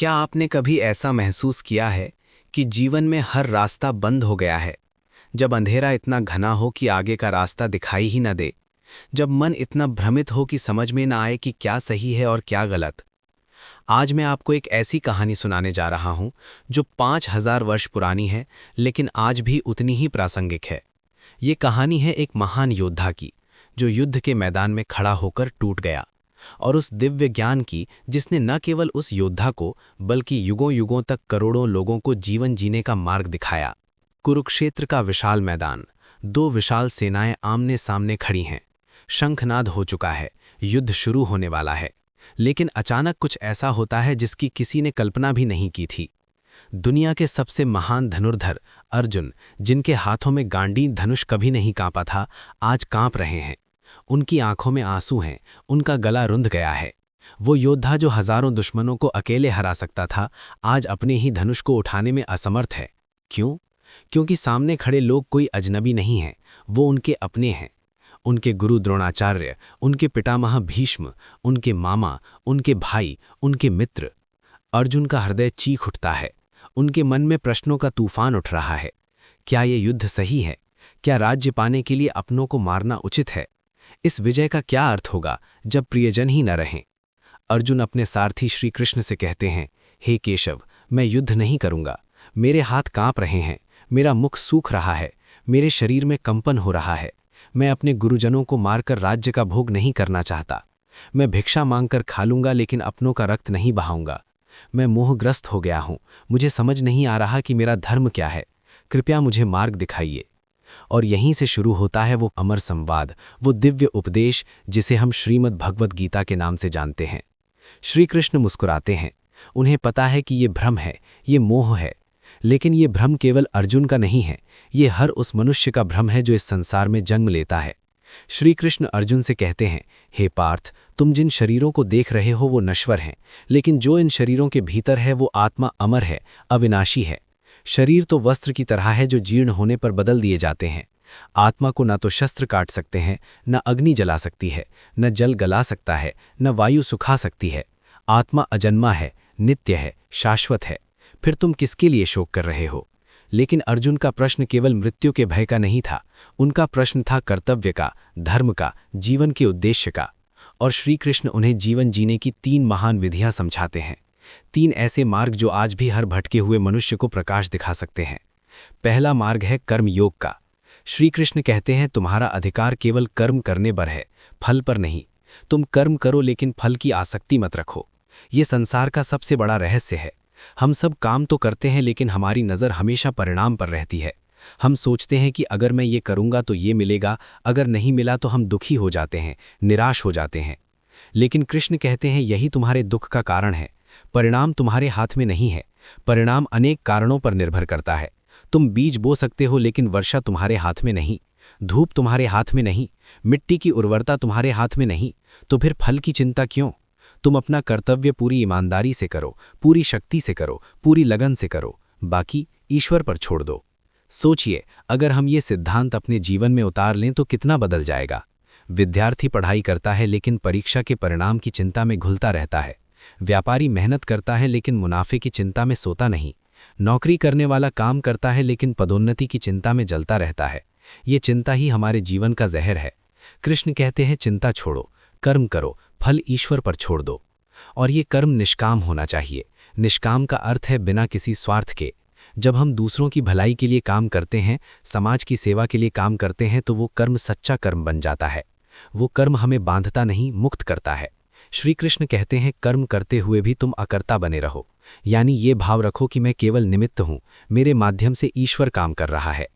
क्या आपने कभी ऐसा महसूस किया है कि जीवन में हर रास्ता बंद हो गया है? जब अंधेरा इतना घना हो कि आगे का रास्ता दिखाई ही न दे, जब मन इतना भ्रमित हो कि समझ में न आए कि क्या सही है और क्या गलत। आज मैं आपको एक ऐसी कहानी सुनाने जा रहा हूं जो 5000 वर्ष पुरानी है, लेकिन आज भी उतनी ही प्रासंगिक है। ये कहानी है एक महान योद्धा की, जो युद्ध के मैदान में खड़ा होकर टूट गया, और उस दिव्य ज्ञान की जिसने न केवल उस योद्धा को बल्कि युगों युगों तक करोड़ों लोगों को जीवन जीने का मार्ग दिखाया। कुरुक्षेत्र का विशाल मैदान, दो विशाल सेनाएं आमने सामने खड़ी हैं। शंखनाद हो चुका है, युद्ध शुरू होने वाला है। लेकिन अचानक कुछ ऐसा होता है जिसकी किसी ने कल्पना भी नहीं की थी। दुनिया के सबसे महान धनुर्धर अर्जुन, जिनके हाथों में गांडीव धनुष कभी नहीं कांपा था, आज कांप रहे हैं। उनकी आंखों में आंसू हैं, उनका गला रुंध गया है। वो योद्धा जो हजारों दुश्मनों को अकेले हरा सकता था, आज अपने ही धनुष को उठाने में असमर्थ है। क्यों? क्योंकि सामने खड़े लोग कोई अजनबी नहीं हैं, वो उनके अपने हैं। उनके गुरु द्रोणाचार्य, उनके पितामह भीष्म, उनके मामा, उनके भाई, उनके मित्र। अर्जुन का हृदय चीख उठता है। उनके मन में प्रश्नों का तूफान उठ रहा है। क्या ये युद्ध सही है? क्या राज्य पाने के लिए अपनों को मारना उचित है? इस विजय का क्या अर्थ होगा जब प्रियजन ही न रहें? अर्जुन अपने सारथी श्री कृष्ण से कहते हैं, हे केशव, मैं युद्ध नहीं करूंगा। मेरे हाथ कांप रहे हैं, मेरा मुख सूख रहा है, मेरे शरीर में कंपन हो रहा है। मैं अपने गुरुजनों को मारकर राज्य का भोग नहीं करना चाहता। मैं भिक्षा मांगकर खा लूंगा, लेकिन अपनों का रक्त नहीं बहाऊंगा। मैं मोहग्रस्त हो गया हूं, मुझे समझ नहीं आ रहा कि मेरा धर्म क्या है। कृपया मुझे मार्ग दिखाइए। और यहीं से शुरू होता है वो अमर संवाद, वो दिव्य उपदेश जिसे हम श्रीमद् भगवद गीता के नाम से जानते हैं। श्री कृष्ण मुस्कुराते हैं। उन्हें पता है कि ये भ्रम है, ये मोह है। लेकिन ये भ्रम केवल अर्जुन का नहीं है, ये हर उस मनुष्य का भ्रम है जो इस संसार में जन्म लेता है। श्री कृष्ण अर्जुन से कहते हैं, हे पार्थ, तुम जिन शरीरों को देख रहे हो वो नश्वर हैं, लेकिन जो इन शरीरों के भीतर है वो आत्मा अमर है, अविनाशी है। शरीर तो वस्त्र की तरह है जो जीर्ण होने पर बदल दिए जाते हैं। आत्मा को न तो शस्त्र काट सकते हैं, न अग्नि जला सकती है, न जल गला सकता है, न वायु सुखा सकती है। आत्मा अजन्मा है, नित्य है, शाश्वत है। फिर तुम किसके लिए शोक कर रहे हो? लेकिन अर्जुन का प्रश्न केवल मृत्यु के भय का नहीं था, उनका प्रश्न था कर्तव्य का, धर्म का, जीवन के उद्देश्य का। और श्री कृष्ण उन्हें जीवन जीने की 3 महान विधियां समझाते हैं। 3 ऐसे मार्ग जो आज भी हर भटके हुए मनुष्य को प्रकाश दिखा सकते हैं। पहला मार्ग है कर्म योग का। श्री कृष्ण कहते हैं, तुम्हारा अधिकार केवल कर्म करने पर है, फल पर नहीं। तुम कर्म करो, लेकिन फल की आसक्ति मत रखो। ये संसार का सबसे बड़ा रहस्य है। हम सब काम तो करते हैं, लेकिन हमारी नज़र हमेशा परिणाम पर रहती है। हम सोचते हैं कि अगर मैं ये करूँगा तो ये मिलेगा, अगर नहीं मिला तो हम दुखी हो जाते हैं, निराश हो जाते हैं। लेकिन कृष्ण कहते हैं, यही तुम्हारे दुख का कारण है। परिणाम तुम्हारे हाथ में नहीं है। परिणाम अनेक कारणों पर निर्भर करता है। तुम बीज बो सकते हो, लेकिन वर्षा तुम्हारे हाथ में नहीं। धूप तुम्हारे हाथ में नहीं। मिट्टी की उर्वरता तुम्हारे हाथ में नहीं। तो फिर फल की चिंता क्यों? तुम अपना कर्तव्य पूरी ईमानदारी से करो, पूरी शक्ति से करो, पूरी लगन से करो। बाकी ईश्वर पर छोड़ दो। सोचिए, अगर हम ये सिद्धांत अपने जीवन में उतार लें तो कितना बदल जाएगा। विद्यार्थी पढ़ाई करता है, लेकिन परीक्षा के परिणाम की चिंता में घुलता रहता है। व्यापारी मेहनत करता है, लेकिन मुनाफे की चिंता में सोता नहीं। नौकरी करने वाला काम करता है, लेकिन पदोन्नति की चिंता में जलता रहता है। ये चिंता ही हमारे जीवन का जहर है। कृष्ण कहते हैं, चिंता छोड़ो, कर्म करो, फल ईश्वर पर छोड़ दो। और ये कर्म निष्काम होना चाहिए। निष्काम का अर्थ है बिना किसी स्वार्थ के। जब हम दूसरों की भलाई के लिए काम करते हैं, समाज की सेवा के लिए काम करते हैं, तो वो कर्म सच्चा कर्म बन जाता है। वो कर्म हमें बांधता नहीं, मुक्त करता है। श्री कृष्ण कहते हैं, कर्म करते हुए भी तुम अकर्ता बने रहो। यानी ये भाव रखो कि मैं केवल निमित्त हूँ, मेरे माध्यम से ईश्वर काम कर रहा है।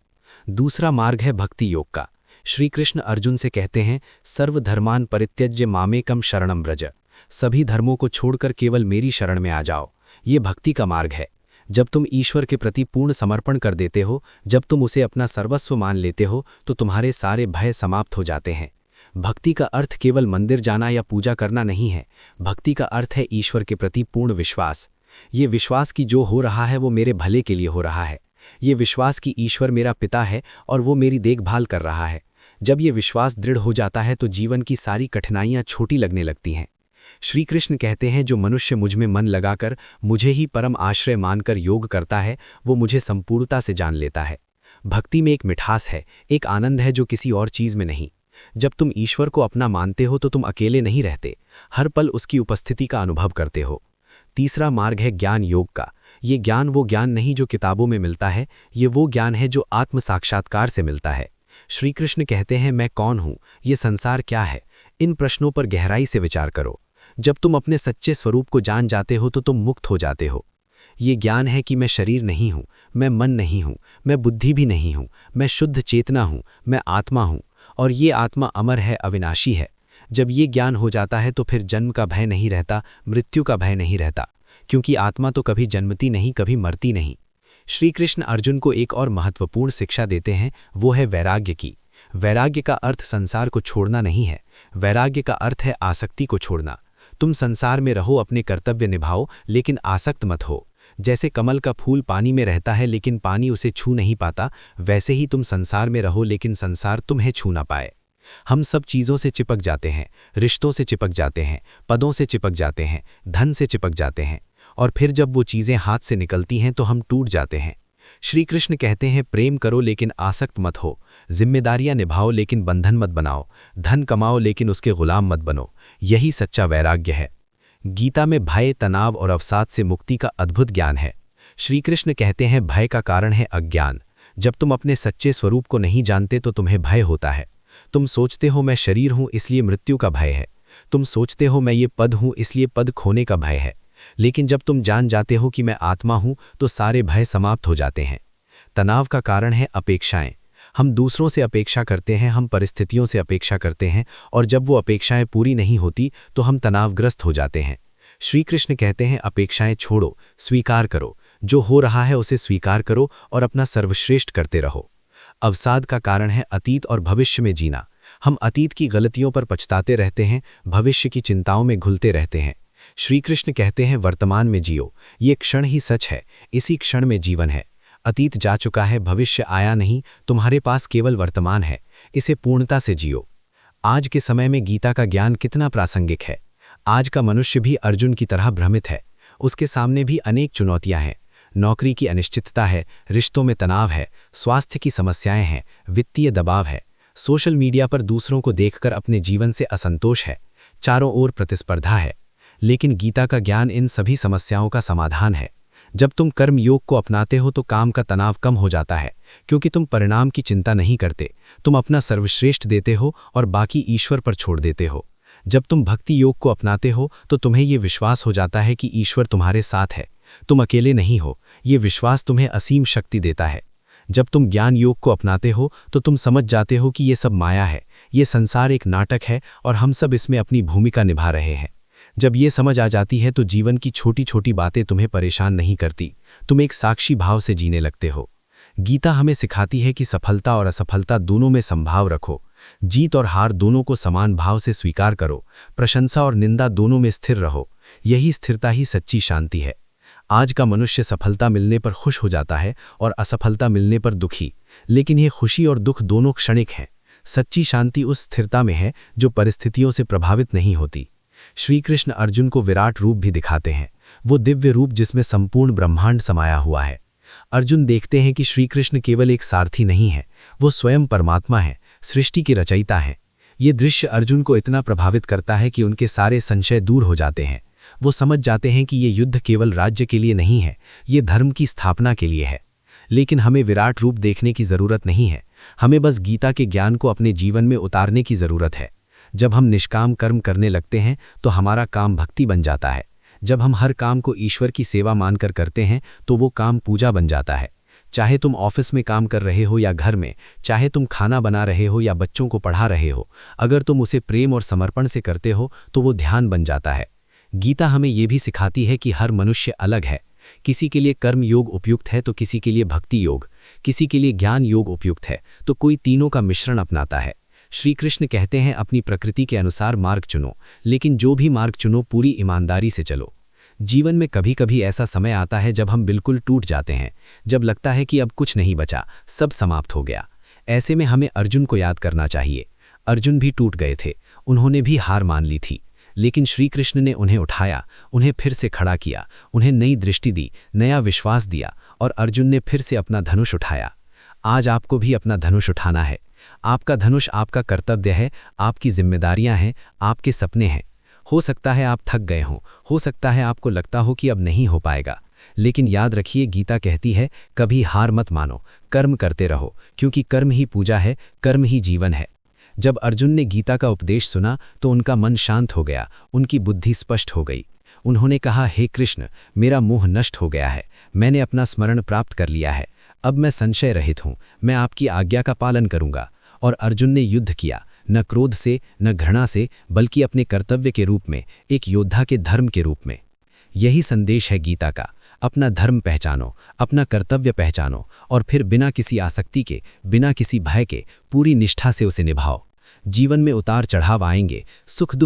दूसरा मार्ग है भक्ति योग का। श्री कृष्ण अर्जुन से कहते हैं, सर्वधर्मान परित्यज्य मामेकम शरणम व्रज। सभी धर्मों को छोड़कर केवल मेरी शरण में आ जाओ। ये भक्ति का मार्ग है। जब तुम ईश्वर के प्रति पूर्ण समर्पण कर देते हो, जब तुम उसे अपना सर्वस्व मान लेते हो, तो तुम्हारे सारे भय समाप्त हो जाते हैं। भक्ति का अर्थ केवल मंदिर जाना या पूजा करना नहीं है। भक्ति का अर्थ है ईश्वर के प्रति पूर्ण विश्वास। ये विश्वास कि जो हो रहा है वो मेरे भले के लिए हो रहा है। ये विश्वास कि ईश्वर मेरा पिता है और वो मेरी देखभाल कर रहा है। जब ये विश्वास दृढ़ हो जाता है तो जीवन की सारी कठिनाइयां छोटी लगने लगती हैं। श्री कृष्ण कहते हैं, जो मनुष्य मुझ में मन लगाकर मुझे ही परम आश्रय मानकर योग करता है, वो मुझे संपूर्णता से जान लेता है। भक्ति में एक मिठास है, एक आनंद है जो किसी और चीज में नहीं। जब तुम ईश्वर को अपना मानते हो तो तुम अकेले नहीं रहते, हर पल उसकी उपस्थिति का अनुभव करते हो। तीसरा मार्ग है ज्ञान योग का। ये ज्ञान वो ज्ञान नहीं जो किताबों में मिलता है, ये वो ज्ञान है जो आत्म साक्षात्कार से मिलता है। श्री कृष्ण कहते हैं, मैं कौन हूँ, ये संसार क्या है, इन प्रश्नों पर गहराई से विचार करो। जब तुम अपने सच्चे स्वरूप को जान जाते हो तो तुम मुक्त हो जाते हो। ये ज्ञान है कि मैं शरीर नहीं हूँ, मैं मन नहीं हूँ, मैं बुद्धि भी नहीं हूँ, मैं शुद्ध चेतना हूँ, मैं आत्मा हूँ, और ये आत्मा अमर है, अविनाशी है। जब ये ज्ञान हो जाता है तो फिर जन्म का भय नहीं रहता, मृत्यु का भय नहीं रहता, क्योंकि आत्मा तो कभी जन्मती नहीं, कभी मरती नहीं। श्री कृष्ण अर्जुन को एक और महत्वपूर्ण शिक्षा देते हैं, वो है वैराग्य की। वैराग्य का अर्थ संसार को छोड़ना नहीं है, वैराग्य का अर्थ है आसक्ति को छोड़ना। तुम संसार में रहो, अपने कर्तव्य निभाओ, लेकिन आसक्त मत हो। जैसे कमल का फूल पानी में रहता है लेकिन पानी उसे छू नहीं पाता, वैसे ही तुम संसार में रहो लेकिन संसार तुम्हें छू ना पाए। हम सब चीज़ों से चिपक जाते हैं, रिश्तों से चिपक जाते हैं, पदों से चिपक जाते हैं, धन से चिपक जाते हैं, और फिर जब वो चीज़ें हाथ से निकलती हैं तो हम टूट जाते हैं। श्री कृष्ण कहते हैं, प्रेम करो लेकिन आसक्त मत हो, जिम्मेदारियां निभाओ लेकिन बंधन मत बनाओ, धन कमाओ लेकिन उसके गुलाम मत बनो। यही सच्चा वैराग्य है। गीता में भय, तनाव और अवसाद से मुक्ति का अद्भुत ज्ञान है। श्री कृष्ण कहते हैं, भय का कारण है अज्ञान। जब तुम अपने सच्चे स्वरूप को नहीं जानते तो तुम्हें भय होता है। तुम सोचते हो मैं शरीर हूं इसलिए मृत्यु का भय है, तुम सोचते हो मैं ये पद हूं इसलिए पद खोने का भय है। लेकिन जब तुम जान जाते हो कि मैं आत्मा हूं तो सारे भय समाप्त हो जाते हैं। तनाव का कारण है अपेक्षाएं। हम दूसरों से अपेक्षा करते हैं, हम परिस्थितियों से अपेक्षा करते हैं, और जब वो अपेक्षाएं पूरी नहीं होती तो हम तनावग्रस्त हो जाते हैं। श्री कृष्ण कहते हैं, अपेक्षाएं छोड़ो, स्वीकार करो। जो हो रहा है उसे स्वीकार करो और अपना सर्वश्रेष्ठ करते रहो। अवसाद का कारण है अतीत और भविष्य में जीना। हम अतीत की गलतियों पर पछताते रहते हैं, भविष्य की चिंताओं में घुलते रहते हैं। श्री कृष्ण कहते हैं, वर्तमान में जियो, ये क्षण ही सच है, इसी क्षण में जीवन है। अतीत जा चुका है, भविष्य आया नहीं, तुम्हारे पास केवल वर्तमान है, इसे पूर्णता से जियो। आज के समय में गीता का ज्ञान कितना प्रासंगिक है। आज का मनुष्य भी अर्जुन की तरह भ्रमित है, उसके सामने भी अनेक चुनौतियां हैं। नौकरी की अनिश्चितता है, रिश्तों में तनाव है, स्वास्थ्य की समस्याएं हैं, वित्तीय दबाव है, सोशल मीडिया पर दूसरों को देखकर अपने जीवन से असंतोष है, चारों ओर प्रतिस्पर्धा है। लेकिन गीता का ज्ञान इन सभी समस्याओं का समाधान है। जब तुम कर्म योग को अपनाते हो तो काम का तनाव कम हो जाता है, क्योंकि तुम परिणाम की चिंता नहीं करते, तुम अपना सर्वश्रेष्ठ देते हो और बाकी ईश्वर पर छोड़ देते हो। जब तुम भक्ति योग को अपनाते हो तो तुम्हें ये विश्वास हो जाता है कि ईश्वर तुम्हारे साथ है, तुम अकेले नहीं हो। ये विश्वास तुम्हें असीम शक्ति देता है। जब तुम ज्ञान योग को अपनाते हो तो तुम समझ जाते हो कि ये सब माया है, ये संसार एक नाटक है और हम सब इसमें अपनी भूमिका निभा रहे हैं। जब ये समझ आ जाती है तो जीवन की छोटी छोटी बातें तुम्हें परेशान नहीं करती, तुम एक साक्षी भाव से जीने लगते हो। गीता हमें सिखाती है कि सफलता और असफलता दोनों में संभाव रखो, जीत और हार दोनों को समान भाव से स्वीकार करो, प्रशंसा और निंदा दोनों में स्थिर रहो। यही स्थिरता ही सच्ची शांति है। आज का मनुष्य सफलता मिलने पर खुश हो जाता है और असफलता मिलने पर दुखी, लेकिन ये खुशी और दुख दोनों क्षणिक हैं। सच्ची शांति उस स्थिरता में है जो परिस्थितियों से प्रभावित नहीं होती। श्री कृष्ण अर्जुन को विराट रूप भी दिखाते हैं, वो दिव्य रूप जिसमें संपूर्ण ब्रह्मांड समाया हुआ है। अर्जुन देखते हैं कि श्री कृष्ण केवल एक सारथी नहीं है, वो स्वयं परमात्मा है, सृष्टि के रचयिता हैं। ये दृश्य अर्जुन को इतना प्रभावित करता है कि उनके सारे संशय दूर हो जाते हैं। वो समझ जाते हैं कि ये युद्ध केवल राज्य के लिए नहीं है, ये धर्म की स्थापना के लिए है। लेकिन हमें विराट रूप देखने की ज़रूरत नहीं है, हमें बस गीता के ज्ञान को अपने जीवन में उतारने की ज़रूरत है। जब हम निष्काम कर्म करने लगते हैं तो हमारा काम भक्ति बन जाता है। जब हम हर काम को ईश्वर की सेवा मानकर करते हैं तो वो काम पूजा बन जाता है। चाहे तुम ऑफिस में काम कर रहे हो या घर में, चाहे तुम खाना बना रहे हो या बच्चों को पढ़ा रहे हो, अगर तुम उसे प्रेम और समर्पण से करते हो तो वो ध्यान बन जाता है। गीता हमें ये भी सिखाती है कि हर मनुष्य अलग है। किसी के लिए कर्म योग उपयुक्त है तो किसी के लिए भक्ति योग, किसी के लिए ज्ञान योग उपयुक्त है तो कोई तीनों का मिश्रण अपनाता है। श्री कृष्ण कहते हैं, अपनी प्रकृति के अनुसार मार्ग चुनो, लेकिन जो भी मार्ग चुनो पूरी ईमानदारी से चलो। जीवन में कभी कभी ऐसा समय आता है जब हम बिल्कुल टूट जाते हैं, जब लगता है कि अब कुछ नहीं बचा, सब समाप्त हो गया। ऐसे में हमें अर्जुन को याद करना चाहिए। अर्जुन भी टूट गए थे, उन्होंने भी हार मान ली थी, लेकिन श्री कृष्ण ने उन्हें उठाया, उन्हें फिर से खड़ा किया, उन्हें नई दृष्टि दी, नया विश्वास दिया और अर्जुन ने फिर से अपना धनुष उठाया। आज आपको भी अपना धनुष उठाना है। आपका धनुष आपका कर्तव्य है, आपकी जिम्मेदारियां हैं, आपके सपने हैं। हो सकता है आप थक गए हों, हो सकता है आपको लगता हो कि अब नहीं हो पाएगा, लेकिन याद रखिए, गीता कहती है कभी हार मत मानो, कर्म करते रहो, क्योंकि कर्म ही पूजा है, कर्म ही जीवन है। जब अर्जुन ने गीता का उपदेश सुना तो उनका मन शांत हो गया, उनकी बुद्धि स्पष्ट हो गई। उन्होंने कहा, हे कृष्ण, मेरा मोह नष्ट हो गया है, मैंने अपना स्मरण प्राप्त कर लिया है, अब मैं संशय रहित हूँ, मैं आपकी आज्ञा का पालन करूंगा। और अर्जुन ने युद्ध किया, न क्रोध से न घृणा से, बल्कि अपने कर्तव्य के रूप में, एक योद्धा के धर्म के रूप में। यही संदेश है गीता का। अपना धर्म पहचानो, अपना कर्तव्य पहचानो और फिर बिना किसी आसक्ति के, बिना किसी भय के, पूरी निष्ठा से उसे निभाओ। जीवन में उतार चढ़ाव आएंगे, सुख दुख